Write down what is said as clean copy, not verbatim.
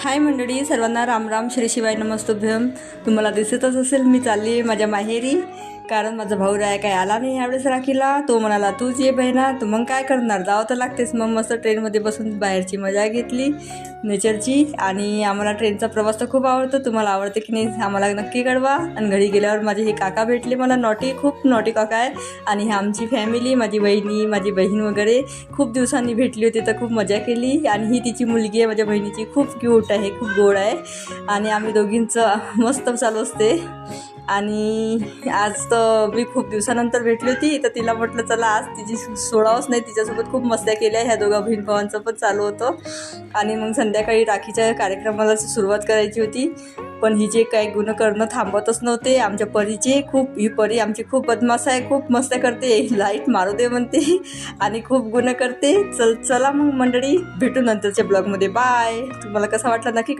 हाय मंडळी, सर्वांना राम राम, श्री शिवाय नमस्तुभ्यम. तुम्हाला दिसतच असेल मी चालली आहे माझ्या माहेरी, कारण माझा भाऊ राय काय आला नाही यावेळेस राखीला. तो म्हणाला तूच ये बहिणा. तर मग काय करणार, जावं तर लागतेच. मग मस्त ट्रेनमध्ये बसून बाहेरची मजा घेतली नेचरची. आणि आम्हाला ट्रेनचा प्रवास तर खूप आवडतो. तुम्हाला आवडते की नाही आम्हाला नक्की कळवा. आणि घरी गेल्यावर माझे हे काका भेटले मला, खूप नॉटी काका आहे. आणि ही आमची फॅमिली, माझी बहीण वगैरे खूप दिवसांनी भेटली होती, तर खूप मजा केली. आणि ही तिची मुलगी आहे माझ्या बहिणीची, खूप क्यूट आहे, खूप गोड आहे. आणि आम्ही दोघींचं मस्त चालू असते. आणि आज तर मी खूप दिवसानंतर भेटली होती, तर तिला म्हटलं चला आज तिची सोडावंच नाही. तिच्यासोबत खूप मस्त्या केल्या. ह्या दोघा बहीण भावांचं पण चालू होतं. आणि मग संध्याकाळी राखीच्या कार्यक्रमाला सुरुवात करायची होती, पण हिचे काही गुण करणं थांबतच नव्हते. आमच्या परीचे ही परी आमची खूप बदमाश आहे, खूप मस्त्या करते, लाईट मारू दे म्हणते आणि खूप गुण करते. चला मग मंडळी, भेटू नंतरच्या ब्लॉगमध्ये. बाय. तुम्हाला कसा वाटला नक्की